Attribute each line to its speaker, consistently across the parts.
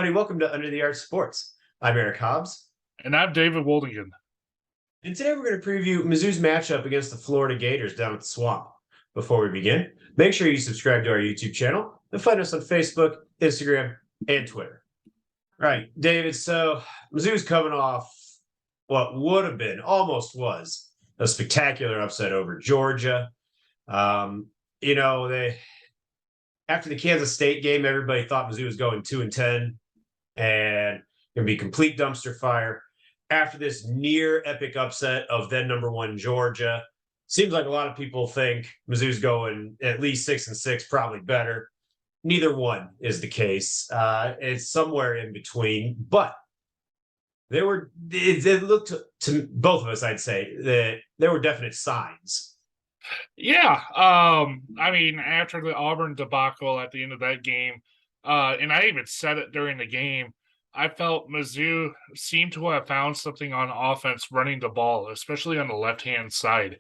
Speaker 1: everybody. Welcome to Under the Arc Sports. I'm Eric Hobbs.
Speaker 2: And I'm David Woldingen.
Speaker 1: And today we're going to preview Mizzou's matchup against the Florida Gators down at the Swamp. Before we begin, make sure you subscribe to our YouTube channel and find us on Facebook, Instagram, and Twitter. All right, David, so Mizzou's coming off what would have been, almost was, a spectacular upset over Georgia. They after the Kansas State game, everybody thought Mizzou was going 2-10 and going to be complete dumpster fire. After this near epic upset of then number one Georgia, seems like a lot of people think Mizzou's going at least 6-6, probably better. Neither one is the case. It's somewhere in between, but they looked to both of us, I'd say, that there were definite signs.
Speaker 2: Yeah. After the Auburn debacle at the end of that game, and I even said it during the game, I felt Mizzou seemed to have found something on offense running the ball, especially on the left-hand side.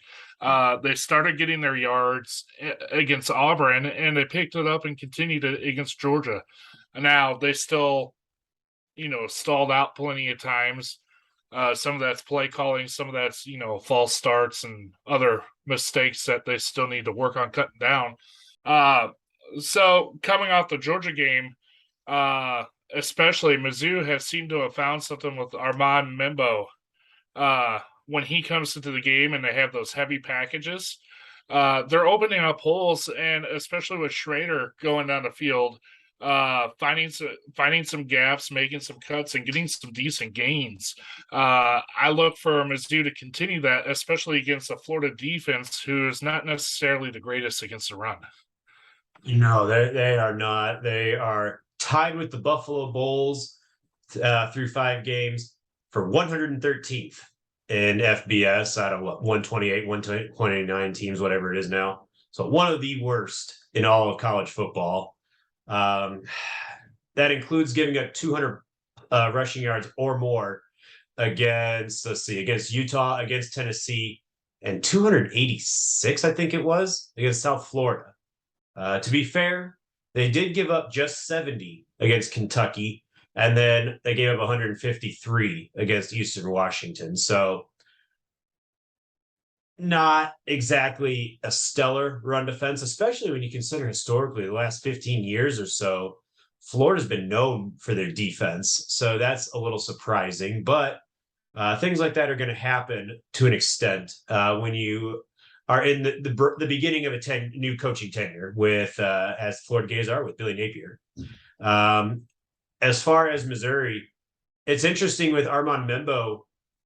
Speaker 2: They started getting their yards against Auburn, and they picked it up and continued it against Georgia. Now, they still, stalled out plenty of times. Some of that's play calling, some of that's, false starts and other mistakes that they still need to work on cutting down. So coming off the Georgia game, especially Mizzou has seemed to have found something with Armand Membo. When he comes into the game and they have those heavy packages, they're opening up holes, and especially with Schrader going down the field, finding some gaps, making some cuts, and getting some decent gains. I look for Mizzou to continue that, especially against a Florida defense who is not necessarily the greatest against the run.
Speaker 1: No, they are not. They are tied with the Buffalo Bulls through 5 games for 113th in FBS out of 128, 129 teams, whatever it is now. So one of the worst in all of college football. That includes giving up 200 rushing yards or more against Utah, against Tennessee, and 286, I think it was, against South Florida. To be fair, they did give up just 70 against Kentucky, and then they gave up 153 against Eastern Washington. So not exactly a stellar run defense, especially when you consider historically the last 15 years or so, Florida's been known for their defense. So that's a little surprising, but things like that are going to happen to an extent when you are in the beginning of a new coaching tenure with, as Florida Gators are, with Billy Napier. As far as Missouri, it's interesting with Armand Membo.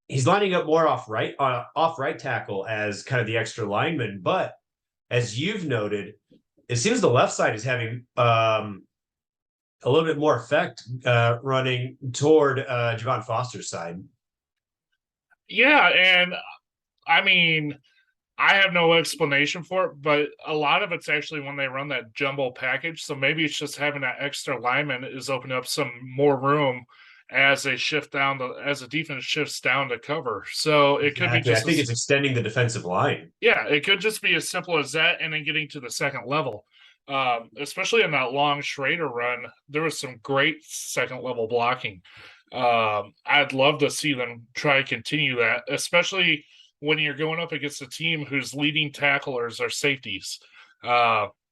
Speaker 1: He's lining up more off right tackle as kind of the extra lineman. But as you've noted, it seems the left side is having a little bit more effect running toward Javon Foster's side.
Speaker 2: Yeah, and I have no explanation for it, but a lot of it's actually when they run that jumbo package. So maybe it's just having that extra lineman is opening up some more room as they shift down as the defense shifts down to cover. So it could be just.
Speaker 1: I think it's extending the defensive line.
Speaker 2: Yeah, it could just be as simple as that, and then getting to the second level. Especially in that long Schrader run, there was some great second level blocking. I'd love to see them try to continue that, especially when you're going up against a team whose leading tacklers are safeties.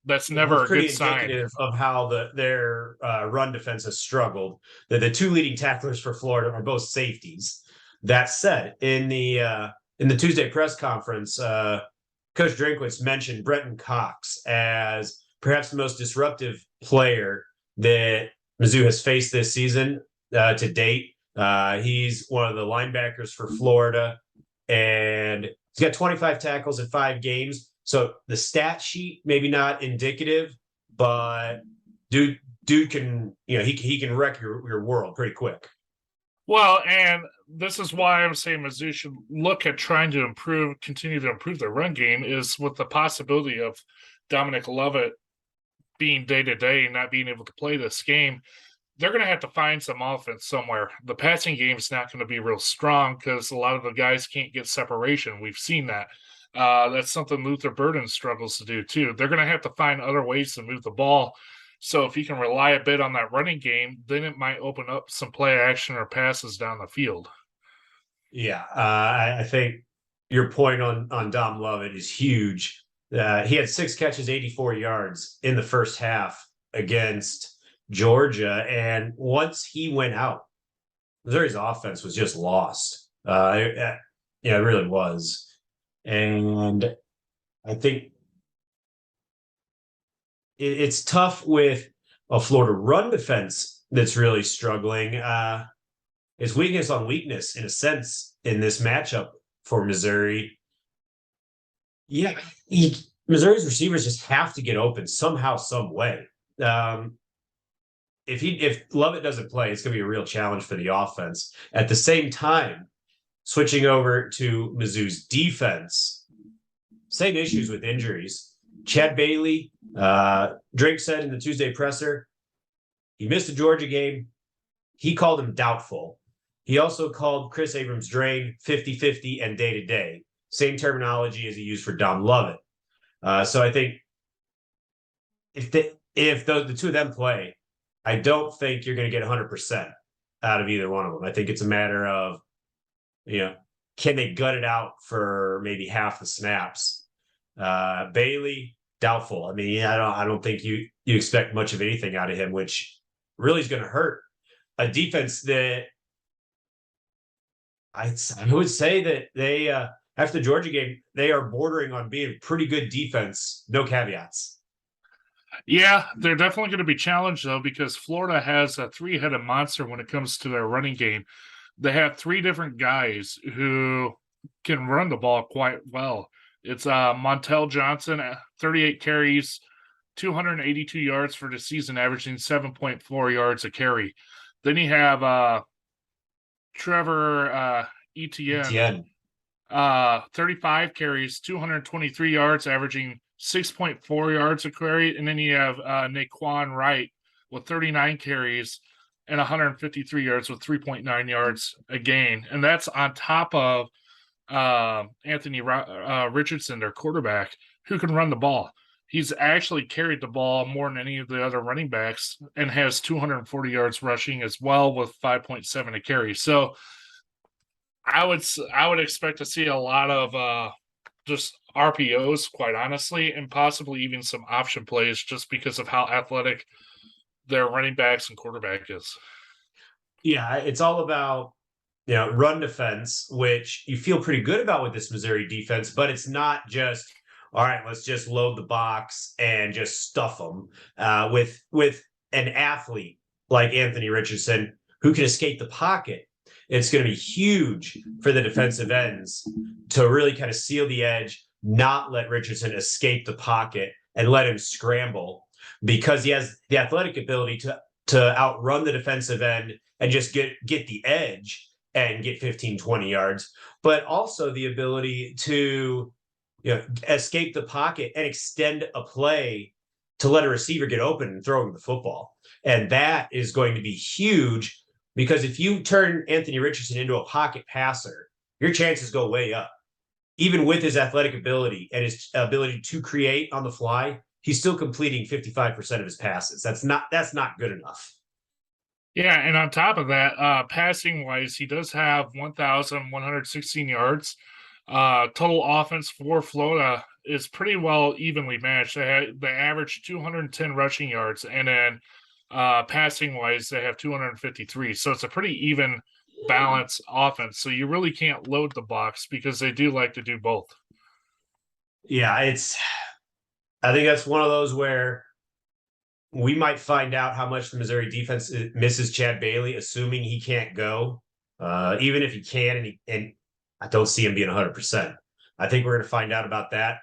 Speaker 2: That's never a good sign.
Speaker 1: Indicative of how their run defense has struggled. The 2 leading tacklers for Florida are both safeties. That said, in the Tuesday press conference, Coach Drinkwitz mentioned Brenton Cox as perhaps the most disruptive player that Mizzou has faced this season to date. He's one of the linebackers for Florida, and he's got 25 tackles in 5 games. So the stat sheet, maybe not indicative, but dude can, he can wreck your world pretty quick.
Speaker 2: Well, and this is why I'm saying Mizzou should look at trying to continue to improve their run game, is with the possibility of Dominic Lovett being day-to-day and not being able to play this game. They're going to have to find some offense somewhere. The passing game is not going to be real strong because a lot of the guys can't get separation. We've seen that. That's something Luther Burden struggles to do too. They're going to have to find other ways to move the ball. So if he can rely a bit on that running game, then it might open up some play action or passes down the field.
Speaker 1: Yeah, I think your point on Dom Lovett is huge. He had 6 catches, 84 yards in the first half against Georgia, and once he went out, Missouri's offense was just lost. Yeah, it really was, and I think it's tough with a Florida run defense that's really struggling. It's weakness on weakness in a sense in this matchup for Missouri. Yeah, Missouri's receivers just have to get open somehow, some way. Um, if Lovett doesn't play, it's going to be a real challenge for the offense. At the same time, switching over to Mizzou's defense, same issues with injuries. Chad Bailey, Drake said in the Tuesday presser, he missed the Georgia game. He called him doubtful. He also called Chris Abrams-Draine 50-50 and day-to-day. Same terminology as he used for Dom Lovett. So I think if the two of them play, I don't think you're going to get 100% out of either one of them. I think it's a matter of, can they gut it out for maybe half the snaps? Bailey, doubtful. I mean, I don't think you expect much of anything out of him, which really is going to hurt a defense that I would say that they after the Georgia game, they are bordering on being a pretty good defense. No caveats.
Speaker 2: Yeah, they're definitely going to be challenged, though, because Florida has a three-headed monster when it comes to their running game. They have three different guys who can run the ball quite well. It's Montel Johnson, 38 carries, 282 yards for the season, averaging 7.4 yards a carry. Then you have Trevor Etienne, 35 carries, 223 yards, averaging 6.4 yards a carry. And then you have Naquan Wright with 39 carries and 153 yards with 3.9 yards a gain. And that's on top of Anthony Richardson, their quarterback, who can run the ball. He's actually carried the ball more than any of the other running backs and has 240 yards rushing as well with 5.7 a carry. So I would expect to see a lot of just RPOs, quite honestly, and possibly even some option plays just because of how athletic their running backs and quarterback is.
Speaker 1: Yeah, it's all about run defense, which you feel pretty good about with this Missouri defense, but it's not just all right. Let's just load the box and just stuff them with an athlete like Anthony Richardson who can escape the pocket. It's going to be huge for the defensive ends to really kind of seal the edge, not let Richardson escape the pocket and let him scramble because he has the athletic ability to outrun the defensive end and just get the edge and get 15, 20 yards, but also the ability to escape the pocket and extend a play to let a receiver get open and throw him the football. And that is going to be huge because if you turn Anthony Richardson into a pocket passer, your chances go way up. Even with his athletic ability and his ability to create on the fly, he's still completing 55% of his passes. That's not good enough.
Speaker 2: Yeah, and on top of that, passing wise, he does have 1,116 yards. Total offense for Florida is pretty well evenly matched. They average 210 rushing yards, and then passing wise, they have 253. So it's a pretty even balanced offense. So you really can't load the box because they do like to do both.
Speaker 1: Yeah, I think that's one of those where we might find out how much the Missouri defense misses Chad Bailey, assuming he can't go. Even if he can, and I don't see him being 100%. I think we're going to find out about that.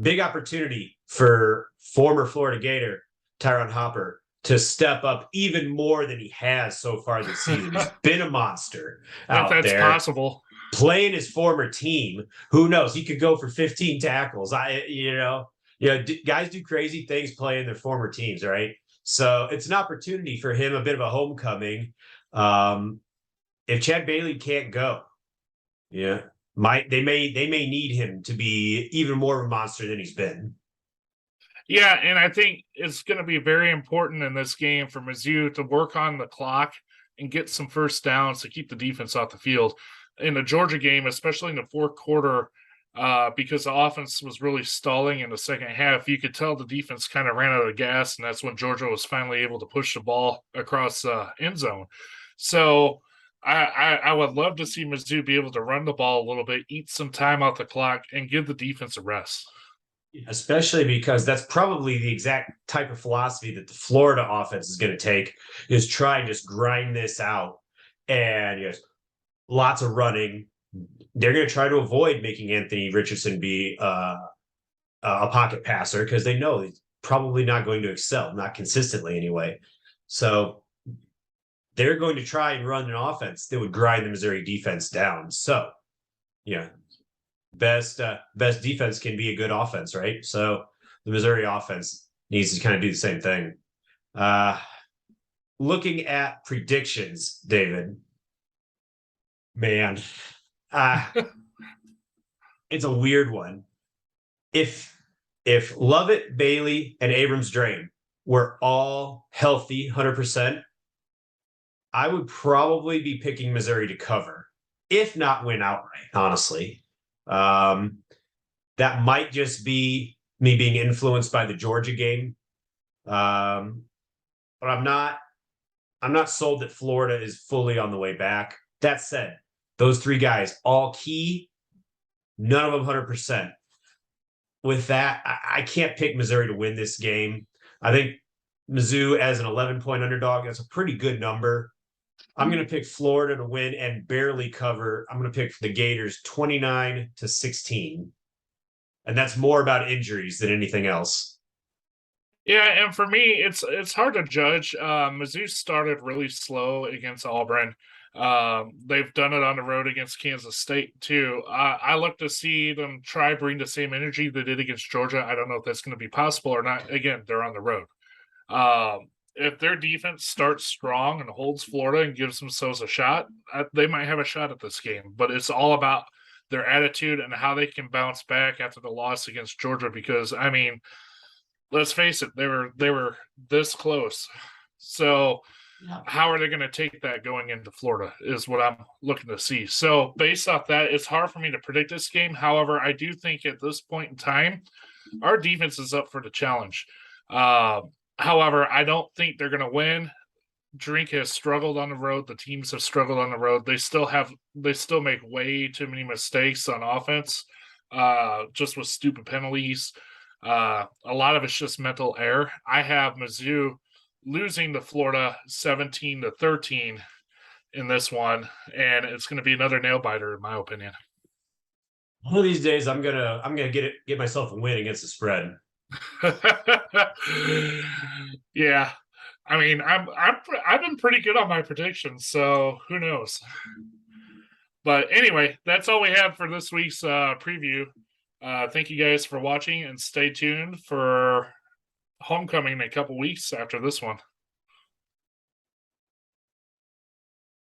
Speaker 1: Big opportunity for former Florida Gator Tyron Hopper to step up even more than he has so far this season. He's been a monster out there. If that's
Speaker 2: possible.
Speaker 1: Playing his former team, who knows? He could go for 15 tackles. Guys do crazy things playing their former teams, right? So it's an opportunity for him, a bit of a homecoming. If Chad Bailey can't go, they may need him to be even more of a monster than he's been.
Speaker 2: Yeah, and I think it's going to be very important in this game for Mizzou to work on the clock and get some first downs to keep the defense off the field. In the Georgia game, especially in the fourth quarter, because the offense was really stalling in the second half, you could tell the defense kind of ran out of gas, and that's when Georgia was finally able to push the ball across the end zone. So I would love to see Mizzou be able to run the ball a little bit, eat some time off the clock, and give the defense a rest.
Speaker 1: Especially because that's probably the exact type of philosophy that the Florida offense is going to take, is try and just grind this out. And lots of running. They're going to try to avoid making Anthony Richardson be a pocket passer because they know he's probably not going to excel, not consistently anyway. So they're going to try and run an offense that would grind the Missouri defense down. So, yeah, best defense can be a good offense, right? So the Missouri offense needs to kind of do the same thing. Looking at predictions, David, man, uh, it's a weird one. If Lovett, Bailey, and Abrams Drain were all healthy, 100%, I would probably be picking Missouri to cover, if not win outright. Honestly, um, that might just be me being influenced by the Georgia game, but I'm not. I'm not sold that Florida is fully on the way back. That said, those three guys all key, none of them 100%. With that, I can't pick Missouri to win this game. I think Mizzou as an 11-point underdog, that's a pretty good number. I'm going to pick Florida to win and barely cover. I'm going to pick the Gators 29-16. And that's more about injuries than anything else.
Speaker 2: Yeah, and for me, it's hard to judge. Mizzou started really slow against Auburn. They've done it on the road against Kansas State too. I look to see them try bring the same energy they did against Georgia. I don't know if that's going to be possible or not. Again, they're on the road. If their defense starts strong and holds Florida and gives themselves a shot, they might have a shot at this game. But it's all about their attitude and how they can bounce back after the loss against Georgia. Because I mean, let's face it, they were this close. So how are they going to take that going into Florida is what I'm looking to see. So based off that, it's hard for me to predict this game. However, I do think at this point in time, our defense is up for the challenge. However, I don't think they're going to win. Drink has struggled on the road. The teams have struggled on the road. They still make way too many mistakes on offense, just with stupid penalties. A lot of it's just mental error. I have Mizzou losing to Florida 17-13 in this one, and it's going to be another nail biter in my opinion.
Speaker 1: One of these days, I'm gonna get myself a win against the spread.
Speaker 2: Yeah, I mean, I've been pretty good on my predictions, so who knows? But anyway, that's all we have for this week's preview. Thank you guys for watching, and stay tuned for homecoming in a couple weeks after this one.